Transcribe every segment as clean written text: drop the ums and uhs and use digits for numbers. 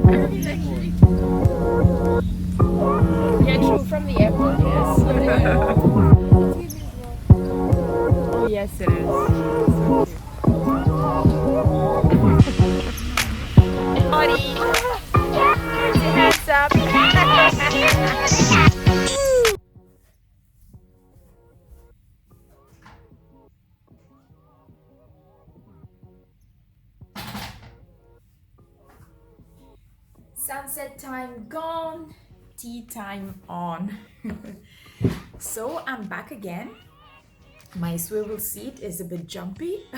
Yeah, true. From the airport, yes. Oh, yes, it is. So cute. Buddy, put your hands up. Sunset time gone, tea time on. So I'm back again. My swivel seat is a bit jumpy.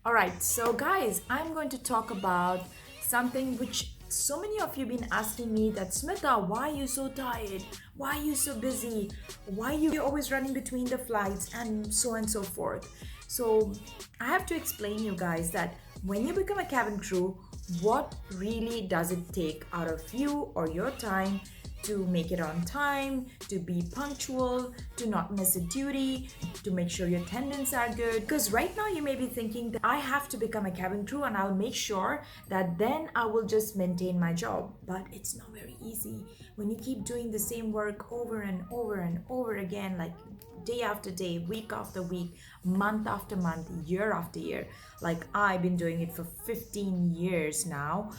All right, so guys, I'm going to talk about something which so many of you been asking me that Smita, why are you so tired? Why are you so busy? Why are you always running between the flights and so forth? So I have to explain you guys that when you become a cabin crew, what really does it take out of you or your time to make it on time, to be punctual, to not miss a duty, to make sure your attendants are good. Because right now you may be thinking that I have to become a cabin crew and I'll make sure that then I will just maintain my job. But it's not very easy when you keep doing the same work over and over and over again, like day after day, week after week, month after month, year after year. Like I've been doing it for 15 years now.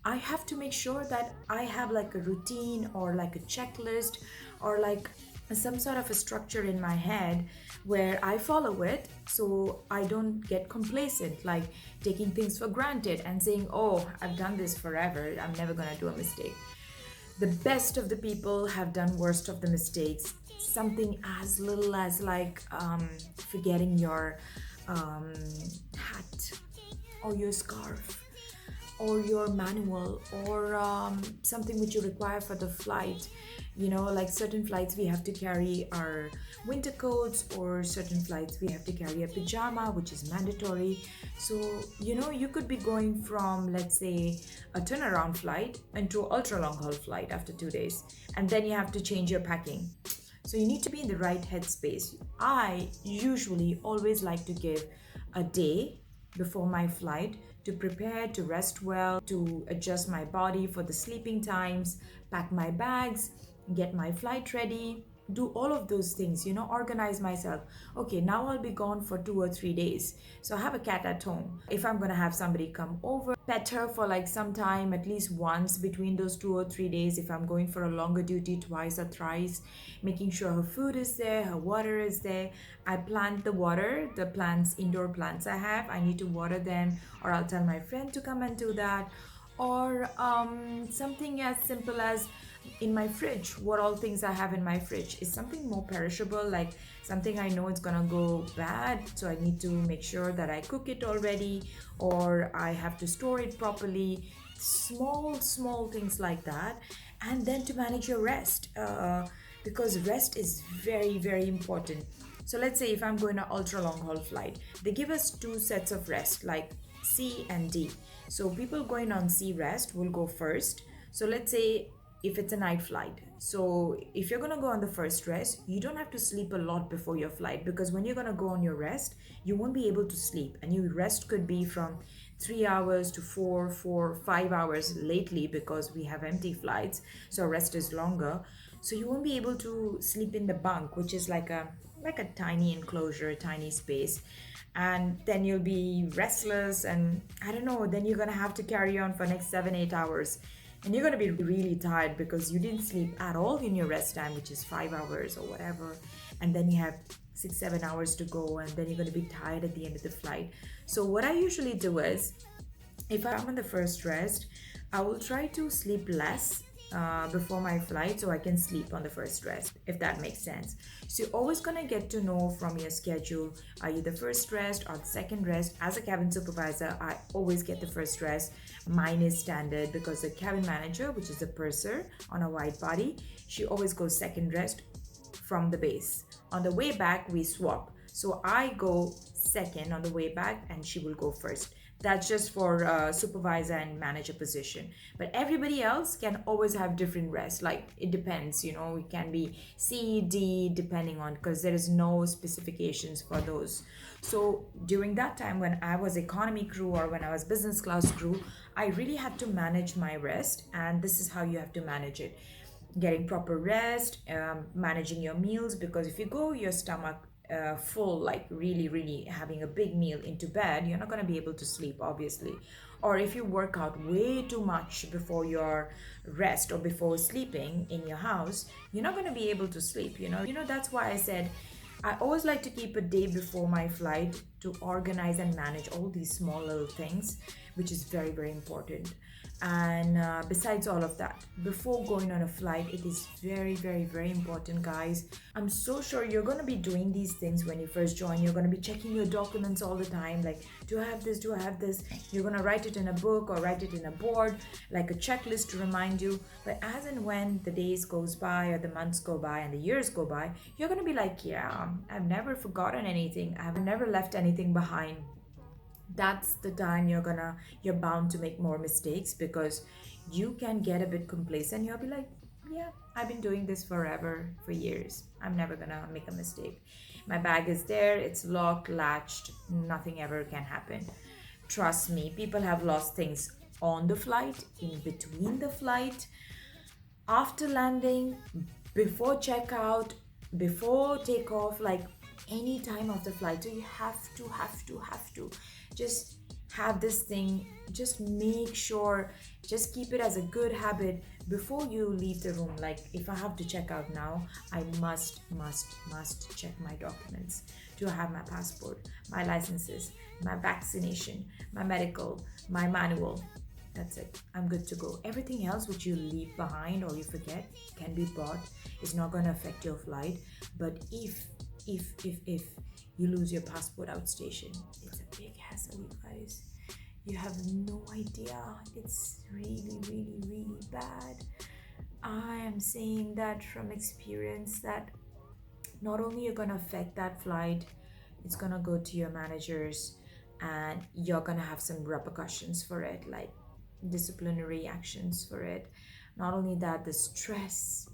I have to make sure that I have like a routine or like a checklist or like some sort of a structure in my head where I follow it so I don't get complacent, like taking things for granted and saying, oh, I've done this forever, I'm never gonna do a mistake. The best of the people have done worst of the mistakes. Something as little as like forgetting your hat or your scarf or your manual or something which you require for the flight. You know, like certain flights we have to carry our winter coats, or certain flights we have to carry a pajama, which is mandatory. So you know, you could be going from, let's say, a turnaround flight into an ultra long haul flight after 2 days, and then you have to change your packing. So you need to be in the right headspace. I usually always like to give a day before my flight to prepare, to rest well, to adjust my body for the sleeping times, pack my bags, get my flight ready, do all of those things, you know, organize myself. Okay, now I'll be gone for 2 or 3 days. So I have a cat at home. If I'm gonna have somebody come over, pet her for like some time, at least once between those 2 or 3 days. If I'm going for a longer duty, twice or thrice, making sure her food is there, her water is there. I plant the water, the plants, indoor plants I have, I need to water them, or I'll tell my friend to come and do that. Or something as simple as in my fridge, what all things I have in my fridge is something more perishable, like something I know it's gonna go bad, so I need to make sure that I cook it already, or I have to store it properly. Small things like that. And then to manage your rest, because rest is very important. So let's say if I'm going to ultra long haul flight, they give us two sets of rest, like C and D. So people going on C rest will go first. So let's say if it's a night flight, so if you're going to go on the first rest, you don't have to sleep a lot before your flight, because when you're going to go on your rest, you won't be able to sleep, and your rest could be from 3 hours to 5 hours lately, because we have empty flights, so rest is longer. So you won't be able to sleep in the bunk, which is like a tiny enclosure, a tiny space. And then you'll be restless, and I don't know, then you're gonna have to carry on for next 7 8 hours, and you're gonna be really tired because you didn't sleep at all in your rest time, which is 5 hours or whatever. And then you have 6 7 hours to go, and then you're gonna be tired at the end of the flight. So what I usually do is, if I'm on the first rest, I will try to sleep less before my flight, so I can sleep on the first rest, if that makes sense. So you're always gonna get to know from your schedule, are you the first rest or the second rest? As a cabin supervisor, I always get the first rest. Mine is standard, because the cabin manager, which is the purser on a wide body, she always goes second rest from the base. On the way back, we swap. So I go second on the way back and she will go first. That's just for supervisor and manager position. But everybody else can always have different rest. Like it depends, it can be C, D, depending on, because there is no specifications for those. So during that time when I was economy crew or when I was business class crew, I really had to manage my rest, and this is how you have to manage it: getting proper rest, managing your meals, because if you go your stomach full, like really, really having a big meal into bed, you're not going to be able to sleep, obviously. Or if you work out way too much before your rest or before sleeping in your house, you're not going to be able to sleep. That's why I said I always like to keep a day before my flight to organize and manage all these small little things, which is very, very important. And besides all of that, before going on a flight, it is very, very, very important, guys. I'm so sure you're going to be doing these things when you first join. You're going to be checking your documents all the time, like, do I have this, do I have this? You're going to write it in a book or write it in a board, like a checklist to remind you. But as and when the days goes by or the months go by and the years go by, you're going to be like, yeah, I've never forgotten anything, I've never left anything behind. That's the time you're bound to make more mistakes, because you can get a bit complacent. You'll be like, yeah, I've been doing this forever, for years, I'm never gonna make a mistake. My bag is there, it's locked, latched, nothing ever can happen. Trust me, people have lost things on the flight, in between the flight, after landing, before checkout, before takeoff, like any time of the flight. So you have to just have this thing. Just make sure, just keep it as a good habit before you leave the room. Like if I have to check out now, I must check my documents. Do I have my passport, my licenses, my vaccination, my medical, my manual? That's it. I'm good to go. Everything else which you leave behind or you forget can be bought. It's not going to affect your flight. But if you lose your passport outstation, it's a big hassle, you guys. You have no idea. It's really, really, really bad. I am saying that from experience, that not only you're going to affect that flight, it's going to go to your managers, and you're going to have some repercussions for it, like disciplinary actions for it. Not only that, the stress,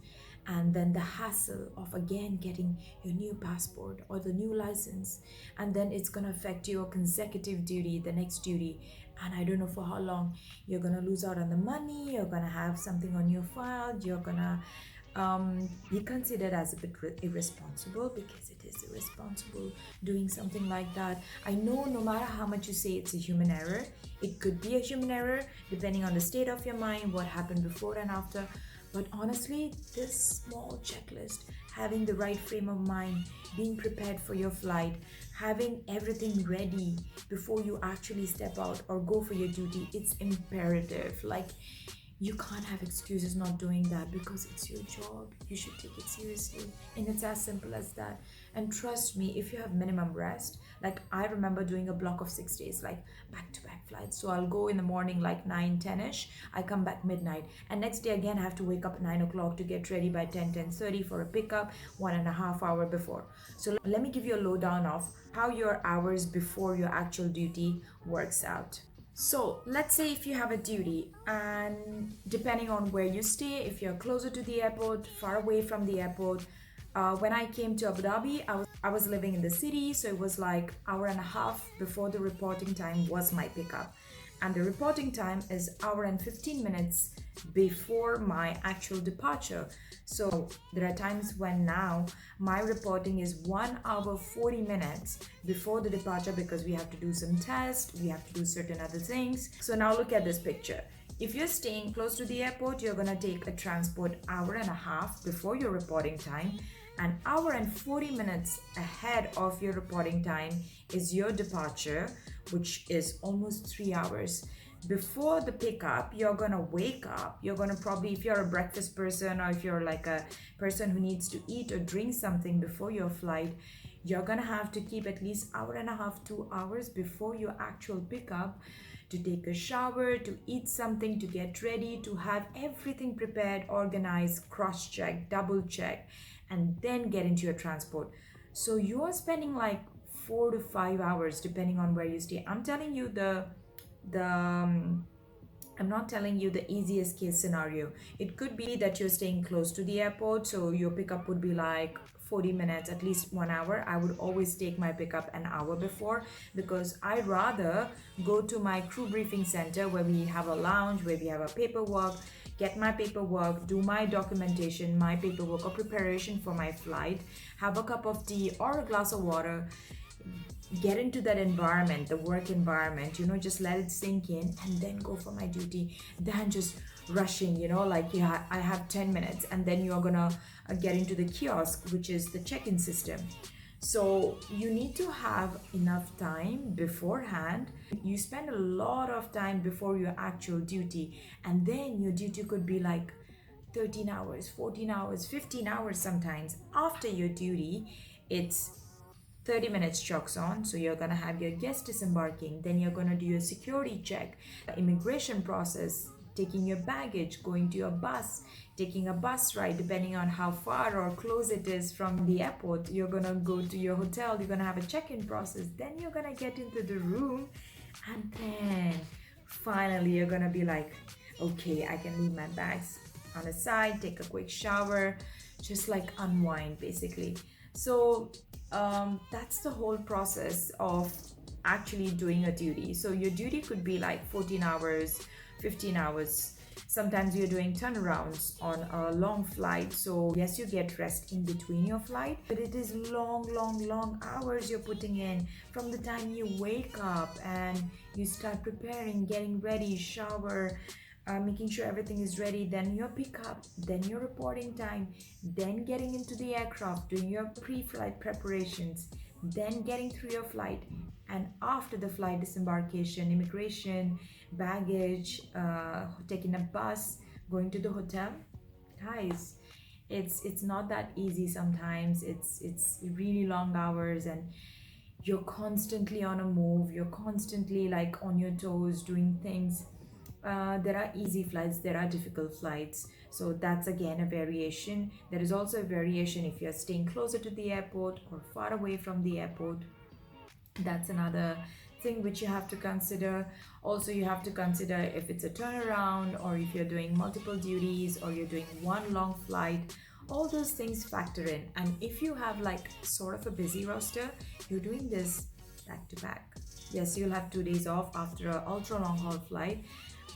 and then the hassle of again getting your new passport or the new license, and then it's going to affect your consecutive duty, the next duty, and I don't know for how long. You're going to lose out on the money, you're going to have something on your file, you're going to be considered as a bit irresponsible, because it is irresponsible doing something like that. I know no matter how much you say it's a human error, it could be a human error depending on the state of your mind, what happened before and after. But honestly, this small checklist, having the right frame of mind, being prepared for your flight, having everything ready before you actually step out or go for your duty, it's imperative. Like, you can't have excuses not doing that, because it's your job. You should take it seriously. And it's as simple as that. And trust me, if you have minimum rest, like I remember doing a block of 6 days, like back to back flights. So I'll go in the morning like 9, 10ish. I come back midnight. And next day again, I have to wake up at 9 o'clock to get ready by 10, 10:30 for a pickup, 1.5 hour before. So let me give you a lowdown of how your hours before your actual duty works out. So let's say if you have a duty, and depending on where you stay, if you're closer to the airport, far away from the airport. When I came to Abu Dhabi, I was living in the city, so it was like hour and a half before the reporting time was my pickup, and the reporting time is hour and 15 minutes before my actual departure. So there are times when now my reporting is 1 hour 40 minutes before the departure, because we have to do some tests, we have to do certain other things. So now look at this picture. If you're staying close to the airport, you're gonna take a transport hour and a half before your reporting time, an hour and 40 minutes ahead of your reporting time is your departure, which is almost 3 hours. Before the pickup, you're gonna wake up. You're gonna probably, if you're a breakfast person or if you're like a person who needs to eat or drink something before your flight, you're gonna have to keep at least hour and a half, 2 hours before your actual pickup to take a shower, to eat something, to get ready, to have everything prepared, organized, cross-check, double-check, and then get into your transport. So you are spending like 4 to 5 hours depending on where you stay. I'm telling you, the the I'm not telling you the easiest case scenario. It could be that you're staying close to the airport, so your pickup would be like 40 minutes, at least 1 hour. I would always take my pickup an hour before, because I rather go to my crew briefing center where we have a lounge, where we have a paperwork, get my paperwork, do my documentation, my paperwork or preparation for my flight, have a cup of tea or a glass of water, get into that environment, the work environment, just let it sink in, and then go for my duty, than just rushing, like, yeah, I have 10 minutes, and then you're gonna get into the kiosk, which is the check-in system. So you need to have enough time beforehand. You spend a lot of time before your actual duty, and then your duty could be like 13 hours, 14 hours, 15 hours sometimes. After your duty, it's 30 minutes chalks on. So you're gonna have your guest disembarking, then you're gonna do your security check, immigration process, taking your baggage, going to your bus, taking a bus ride, depending on how far or close it is from the airport. You're gonna go to your hotel, you're gonna have a check-in process, then you're gonna get into the room, and then finally you're gonna be like, okay, I can leave my bags on the side, take a quick shower, just like unwind basically. So that's the whole process of actually doing a duty. So your duty could be like 14 hours, 15 hours. Sometimes you're doing turnarounds on a long flight. So yes, you get rest in between your flight, but it is long, long, long hours you're putting in from the time you wake up and you start preparing, getting ready, shower, making sure everything is ready, then your pickup, then your reporting time, then getting into the aircraft, doing your pre-flight preparations, then getting through your flight, and after the flight disembarkation, immigration, baggage, taking a bus, going to the hotel. Guys, it's not that easy sometimes. It's really long hours, and you're constantly on a move, you're constantly like on your toes doing things. There are easy flights, there are difficult flights. So that's again a variation. There is also a variation if you're staying closer to the airport or far away from the airport. That's another thing which you have to consider. Also, you have to consider if it's a turnaround, or if you're doing multiple duties, or you're doing one long flight. All those things factor in. And if you have like sort of a busy roster, you're doing this back to back. Yes, you'll have 2 days off after an ultra long haul flight,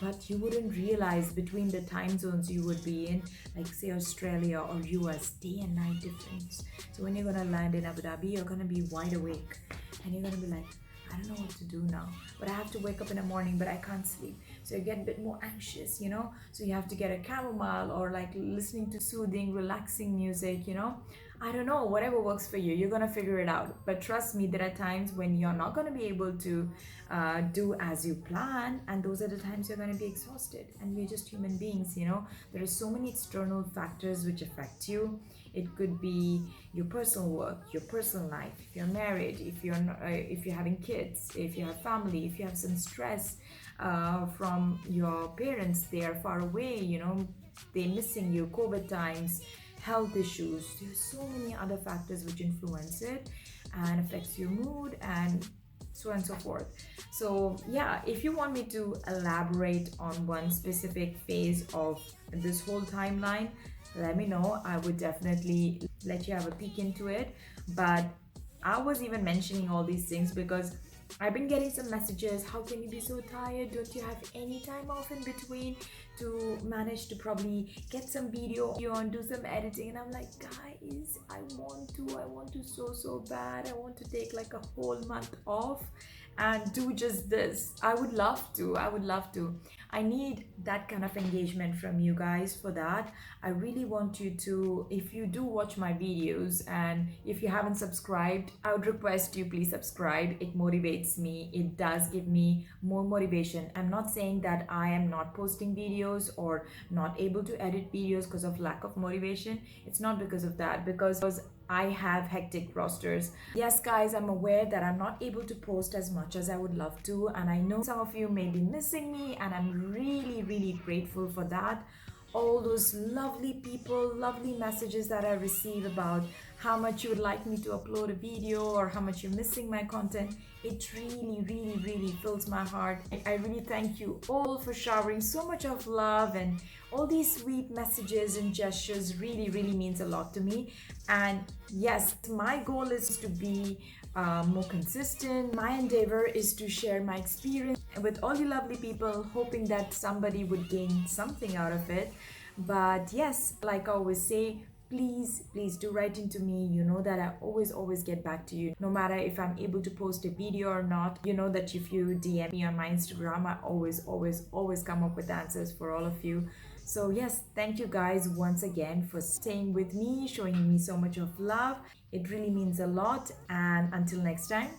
but you wouldn't realize between the time zones you would be in, like say Australia or US, day and night difference. So when you're gonna land in Abu Dhabi, you're gonna be wide awake, and you're gonna be like, I don't know what to do now, but I have to wake up in the morning, but I can't sleep. So you get a bit more anxious, so you have to get a chamomile, or like listening to soothing, relaxing music. I don't know, whatever works for you, you're gonna figure it out. But trust me, there are times when you're not gonna be able to do as you plan, and those are the times you're gonna be exhausted. And we're just human beings. There are so many external factors which affect you. It could be your personal work, your personal life, if you're married, if you're having kids, if you have family, if you have some stress from your parents, they are far away, they're missing you, COVID times, health issues. There's so many other factors which influence it and affects your mood, and so on and so forth. So yeah, if you want me to elaborate on one specific phase of this whole timeline, let me know. I would definitely let you have a peek into it. But I was even mentioning all these things because I've been getting some messages. How can you be so tired? Don't you have any time off in between to manage to probably get some video and do some editing? And I'm like, guys, I want to so bad. I want to take like a whole month off and do just this. I would love to. I need that kind of engagement from you guys for that. I really want you to, if you do watch my videos and if you haven't subscribed, I would request you please subscribe. It motivates me. It does give me more motivation. I'm not saying that I am not posting videos or not able to edit videos because of lack of motivation. It's not because of that, because I have hectic rosters. Yes, guys, I'm aware that I'm not able to post as much as I would love to, and I know some of you may be missing me, and I'm really, really grateful for that. all those lovely people, lovely messages that I receive about how much you would like me to upload a video or how much you're missing my content. It really, really, really fills my heart. I really thank you all for showering so much of love, and all these sweet messages and gestures really, really means a lot to me. And yes, my goal is to be more consistent. My endeavor is to share my experience with all you lovely people, hoping that somebody would gain something out of it. But yes, like I always say, please do write into me. You know that I always get back to you, no matter if I'm able to post a video or not. You know that if you DM me on my Instagram, I always come up with answers for all of you. So yes, thank you guys once again for staying with me, showing me so much of love. It really means a lot. And until next time,